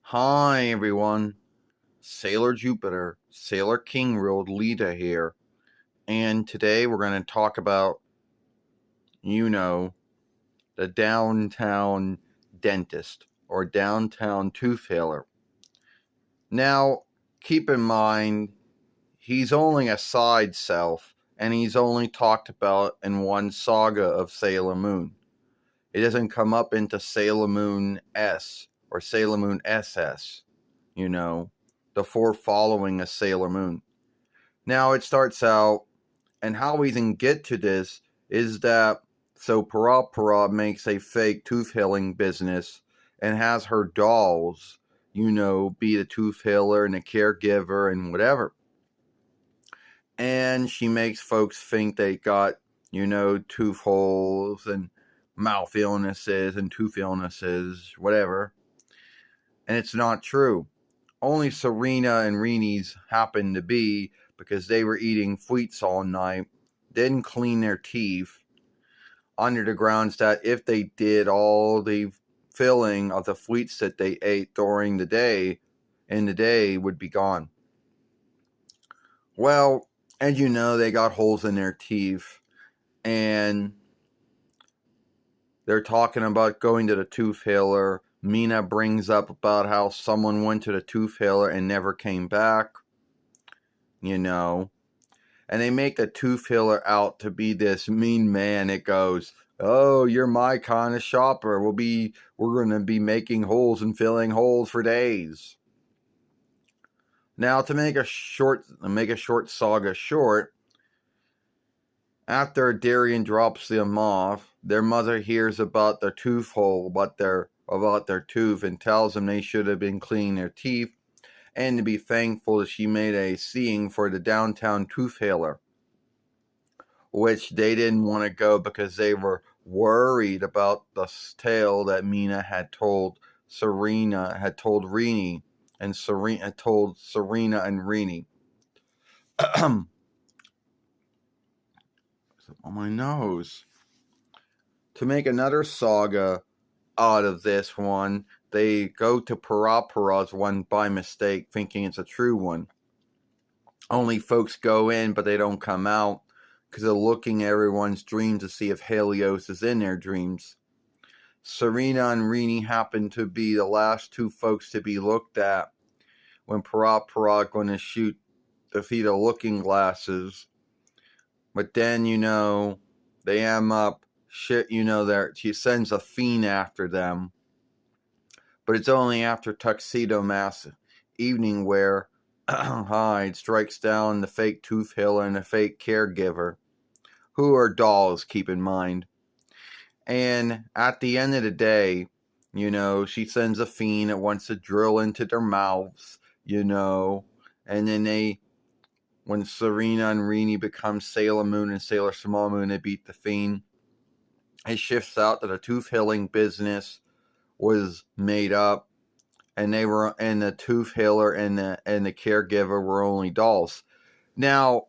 Hi everyone, Sailor Jupiter, Sailor King World Lita here, and today we're going to talk about, the downtown dentist or downtown tooth failer. Now, keep in mind, he's only a side self, and he's only talked about in one saga of Sailor Moon. It doesn't come up into Sailor Moon S or Sailor Moon SS, the four following a Sailor Moon. Now it starts out, and how we can get to this is that so Para makes a fake tooth healing business and has her dolls, be the tooth healer and the caregiver and whatever. And she makes folks think they got, tooth holes and mouth illnesses and tooth illnesses, whatever. And it's not true. Only SERENA and RINI's happened to be because they were eating sweets all night, didn't clean their teeth, under the grounds that if they did, all the filling of the sweets that they ate during the day, would be gone. Well, as you know, they got holes in their teeth, and they're talking about going to the tooth healer. Mina brings up about how someone went to the tooth healer and never came back, and they make the tooth healer out to be this mean man. It goes, "Oh, you're my kind of shopper. We're going to be making holes and filling holes for days." Now, to make a short saga short, after Darian drops them off, their mother hears about their tooth hole, about their tooth, and tells them they should have been cleaning their teeth, and to be thankful that she made a seeing for the downtown tooth healer, which they didn't want to go because they were worried about the tale that Mina had told SERENA, had told RINI, and SERENA told SERENA and RINI. On my nose. To make another saga out of this one, they go to Para's one by mistake, thinking it's a true one. Only folks go in, but they don't come out because they're looking at everyone's dreams to see if Helios is in their dreams. SERENA and RINI happen to be the last two folks to be looked at when Para going to shoot the Theta looking glasses. But then, they am up. Shit, she sends a fiend after them. But it's only after Tuxedo Mask evening wear Hyde strikes down the fake tooth healer and the fake caregiver, who are dolls, keep in mind. And at the end of the day, she sends a fiend that wants to drill into their mouths, and then when SERENA and RINI become Sailor Moon and Sailor Small Moon, they beat the fiend. It shifts out that a tooth healing business was made up, and the tooth healer and the caregiver were only dolls. Now,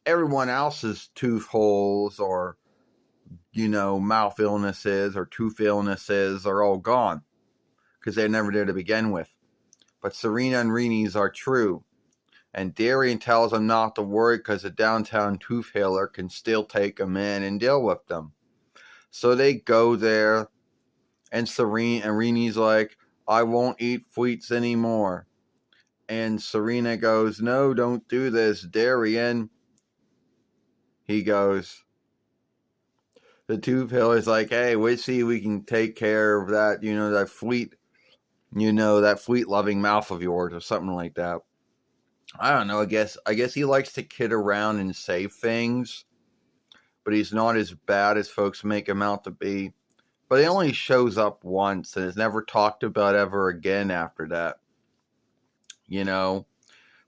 everyone else's tooth holes or mouth illnesses or tooth illnesses are all gone because they're never there to begin with. But SERENA and RINI's are true. And Darian tells them not to worry because the downtown tooth healer can still take them in and deal with them. So they go there, and RINI's like, "I won't eat sweets anymore." And SERENA goes, "No, don't do this, Darian." He goes, the tooth healer's like, "Hey, we see we can take care of that, that fleet loving mouth of yours," or something like that. I don't know, I guess he likes to kid around and say things, but he's not as bad as folks make him out to be. But he only shows up once and is never talked about ever again after that.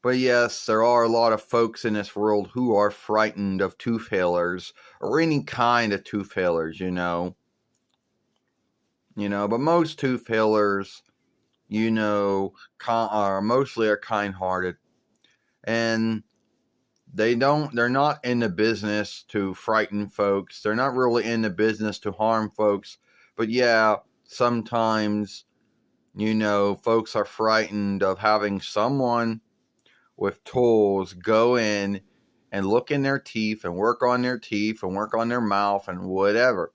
But yes, there are a lot of folks in this world who are frightened of tooth healers, or any kind of tooth healers, but most tooth healers, mostly are kind-hearted. And they're not in the business to frighten folks. They're not really in the business to harm folks. But yeah, sometimes, folks are frightened of having someone with tools go in and look in their teeth and work on their teeth and work on their mouth and whatever.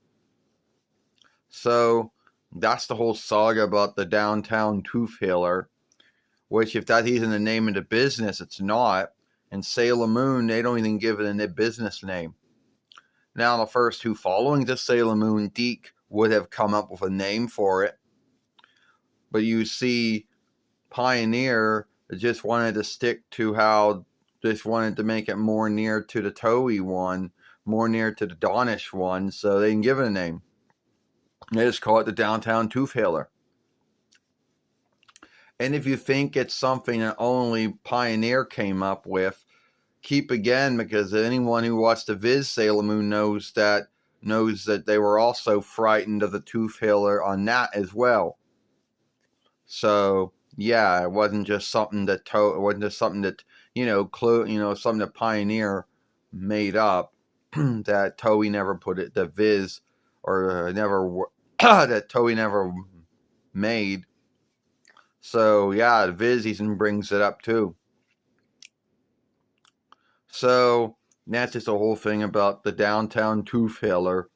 So that's the whole saga about the downtown tooth healer, which if that isn't the name of the business, it's not. And Sailor Moon, they don't even give it a business name. Now, the first two following the Sailor Moon, Deke would have come up with a name for it. But you see, Pioneer just wanted to stick to just wanted to make it more near to the Toei one, more near to the Donish one, so they didn't give it a name. They just call it the Downtown Tooth Healer. And if you think it's something that only Pioneer came up with, keep again, because anyone who watched the Viz Sailor Moon knows that they were also frightened of the Tooth Healer on that as well. So yeah, it wasn't just something that something that Pioneer made up that Toei never put it, that Viz or never that Toei never made. So yeah, Viz even brings it up too. So that's just the whole thing about the Downtown Tooth Healer.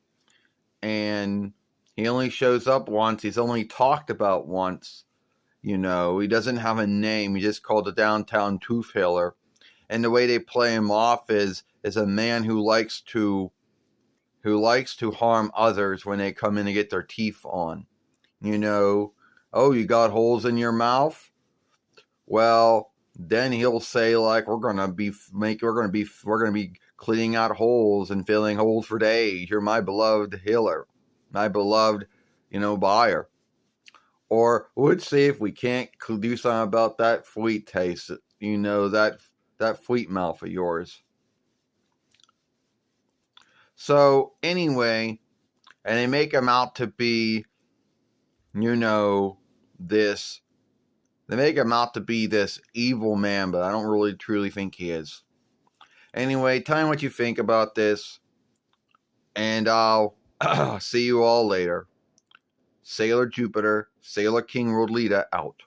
And he only shows up once. He's only talked about once. He doesn't have a name. He just called the Downtown Tooth Healer. And the way they play him off is a man who likes to harm others when they come in to get their teeth on. Oh, you got holes in your mouth? Well, then he'll say like, we're gonna be cleaning out holes and filling holes for days. You're my beloved healer, my beloved, buyer. Or let's see if we can't do something about that sweet taste, that sweet mouth of yours. So anyway, and they make him out to be, this. They make him out to be this evil man, but I don't really truly think he is. Anyway, tell me what you think about this, and I'll see you all later. Sailor Jupiter, Sailor King Rodlita out.